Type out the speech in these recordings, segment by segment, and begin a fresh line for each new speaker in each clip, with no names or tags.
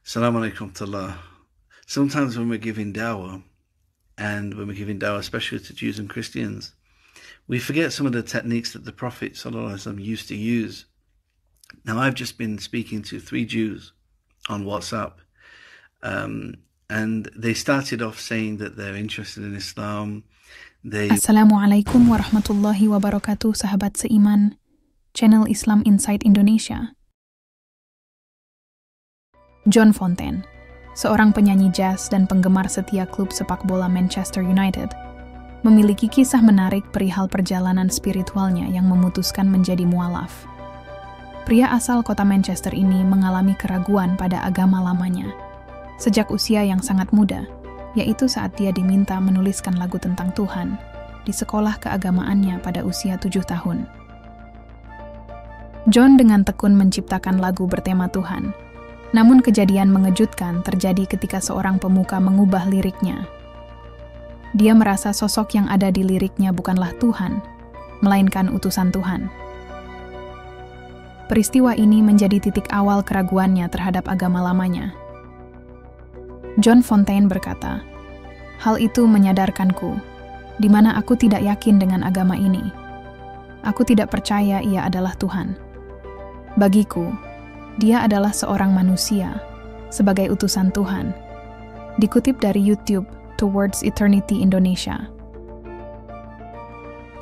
Assalamualaikum warahmatullah. Sometimes when we're giving dawah, and when we're giving dawah especially to Jews and Christians, we forget some of the techniques that the Prophet ﷺ used to use. Now, I've just been speaking to 3 Jews on WhatsApp, and they started off saying that they're interested in Islam.
Assalamualaikum warahmatullahi wabarakatuh, sahabat seiman, channel Islam Insight Indonesia. John Fontaine, seorang penyanyi jazz dan penggemar setia klub sepak bola Manchester United, memiliki kisah menarik perihal perjalanan spiritualnya yang memutuskan menjadi mualaf. Pria asal kota Manchester ini mengalami keraguan pada agama lamanya sejak usia yang sangat muda, yaitu saat dia diminta menuliskan lagu tentang Tuhan di sekolah keagamaannya pada usia 7 tahun. John dengan tekun menciptakan lagu bertema Tuhan, namun kejadian mengejutkan terjadi ketika seorang pemuka mengubah liriknya. Dia merasa sosok yang ada di liriknya bukanlah Tuhan, melainkan utusan Tuhan. Peristiwa ini menjadi titik awal keraguannya terhadap agama lamanya. John Fontaine berkata, "Hal itu menyadarkanku, di mana aku tidak yakin dengan agama ini. Aku tidak percaya ia adalah Tuhan. Bagiku, dia adalah seorang manusia, sebagai utusan Tuhan." Dikutip dari YouTube Towards Eternity Indonesia.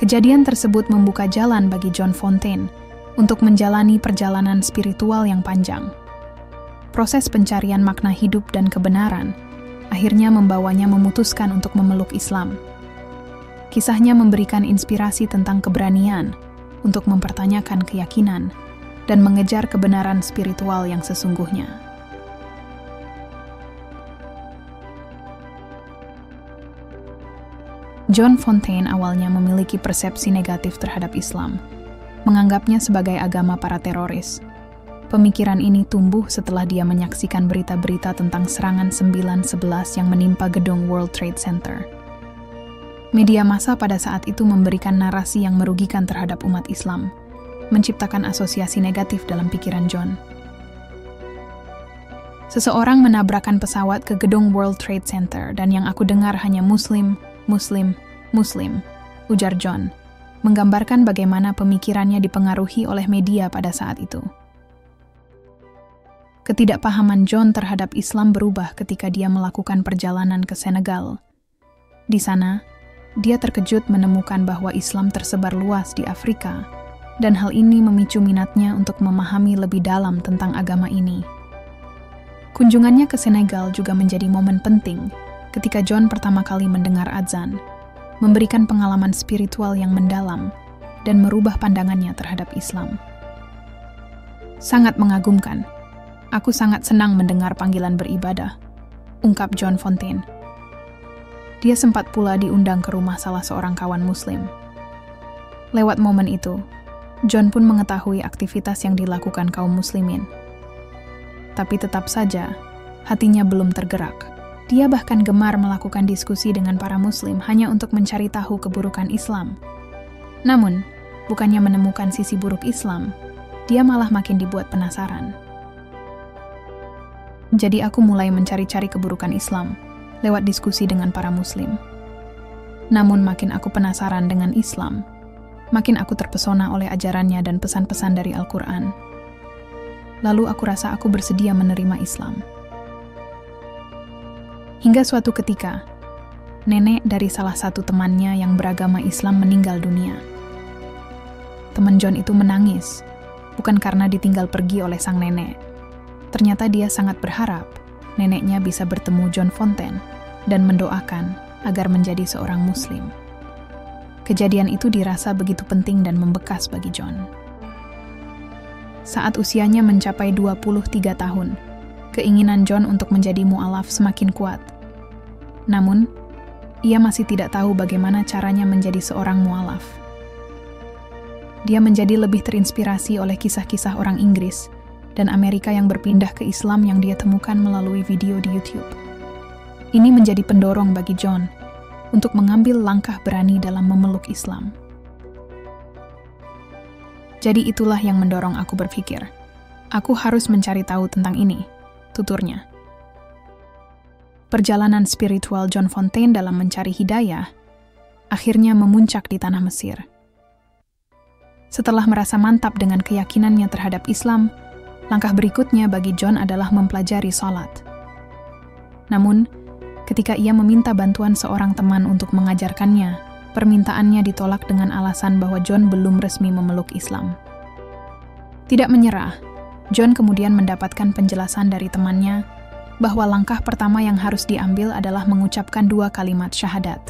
Kejadian tersebut membuka jalan bagi John Fontaine untuk menjalani perjalanan spiritual yang panjang. Proses pencarian makna hidup dan kebenaran akhirnya membawanya memutuskan untuk memeluk Islam. Kisahnya memberikan inspirasi tentang keberanian untuk mempertanyakan keyakinan dan mengejar kebenaran spiritual yang sesungguhnya. John Fontaine awalnya memiliki persepsi negatif terhadap Islam, menganggapnya sebagai agama para teroris. Pemikiran ini tumbuh setelah dia menyaksikan berita-berita tentang serangan 9/11 yang menimpa gedung World Trade Center. Media massa pada saat itu memberikan narasi yang merugikan terhadap umat Islam, menciptakan asosiasi negatif dalam pikiran John. "Seseorang menabrakkan pesawat ke gedung World Trade Center dan yang aku dengar hanya Muslim, Muslim, Muslim," ujar John, menggambarkan bagaimana pemikirannya dipengaruhi oleh media pada saat itu. Ketidakpahaman John terhadap Islam berubah ketika dia melakukan perjalanan ke Senegal. Di sana, dia terkejut menemukan bahwa Islam tersebar luas di Afrika, dan hal ini memicu minatnya untuk memahami lebih dalam tentang agama ini. Kunjungannya ke Senegal juga menjadi momen penting ketika John pertama kali mendengar azan, memberikan pengalaman spiritual yang mendalam dan merubah pandangannya terhadap Islam. "Sangat mengagumkan. Aku sangat senang mendengar panggilan beribadah," ungkap John Fontaine. Dia sempat pula diundang ke rumah salah seorang kawan Muslim. Lewat momen itu, John pun mengetahui aktivitas yang dilakukan kaum Muslimin. Tapi tetap saja, hatinya belum tergerak. Dia bahkan gemar melakukan diskusi dengan para Muslim hanya untuk mencari tahu keburukan Islam. Namun, bukannya menemukan sisi buruk Islam, dia malah makin dibuat penasaran. "Jadi aku mulai mencari-cari keburukan Islam lewat diskusi dengan para Muslim. Namun makin aku penasaran dengan Islam, makin aku terpesona oleh ajarannya dan pesan-pesan dari Al-Quran. Lalu aku rasa aku bersedia menerima Islam. Hingga suatu ketika, nenek dari salah satu temannya yang beragama Islam meninggal dunia. Teman John itu menangis, bukan karena ditinggal pergi oleh sang nenek. Ternyata dia sangat berharap neneknya bisa bertemu John Fontaine dan mendoakan agar menjadi seorang Muslim. Kejadian itu dirasa begitu penting dan membekas bagi John. Saat usianya mencapai 23 tahun, keinginan John untuk menjadi mu'alaf semakin kuat. Namun, ia masih tidak tahu bagaimana caranya menjadi seorang mu'alaf. Dia menjadi lebih terinspirasi oleh kisah-kisah orang Inggris dan Amerika yang berpindah ke Islam yang dia temukan melalui video di YouTube. Ini menjadi pendorong bagi John untuk mengambil langkah berani dalam memeluk Islam. Jadi itulah yang mendorong aku berpikir, aku harus mencari tahu tentang ini. tuturnya. Perjalanan spiritual John Fontaine dalam mencari hidayah akhirnya memuncak di tanah Mesir. Setelah merasa mantap dengan keyakinannya terhadap Islam, langkah berikutnya bagi John adalah mempelajari salat. Namun, ketika ia meminta bantuan seorang teman untuk mengajarkannya, permintaannya ditolak dengan alasan bahwa John belum resmi memeluk Islam. Tidak menyerah, John kemudian mendapatkan penjelasan dari temannya bahwa langkah pertama yang harus diambil adalah mengucapkan 2 kalimat syahadat.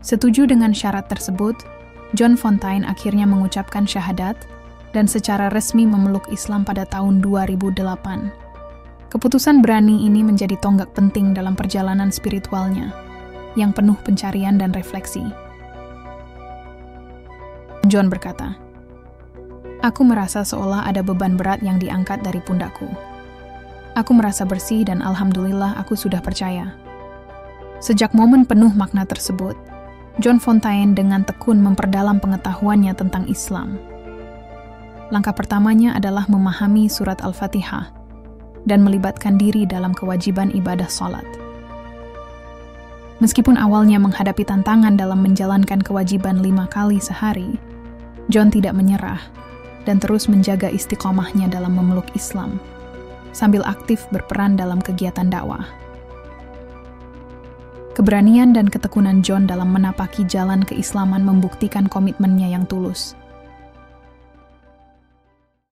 Setuju dengan syarat tersebut, John Fontaine akhirnya mengucapkan syahadat dan secara resmi memeluk Islam pada tahun 2008. Keputusan berani ini menjadi tonggak penting dalam perjalanan spiritualnya, yang penuh pencarian dan refleksi. John berkata, "Aku merasa seolah ada beban berat yang diangkat dari pundakku. Aku merasa bersih dan alhamdulillah aku sudah percaya." Sejak momen penuh makna tersebut, John Fontaine dengan tekun memperdalam pengetahuannya tentang Islam. Langkah pertamanya adalah memahami surat Al-Fatihah dan melibatkan diri dalam kewajiban ibadah salat. Meskipun awalnya menghadapi tantangan dalam menjalankan kewajiban 5 kali sehari, John tidak menyerah dan terus menjaga istiqomahnya dalam memeluk Islam, sambil aktif berperan dalam kegiatan dakwah. Keberanian dan ketekunan John dalam menapaki jalan keislaman membuktikan komitmennya yang tulus.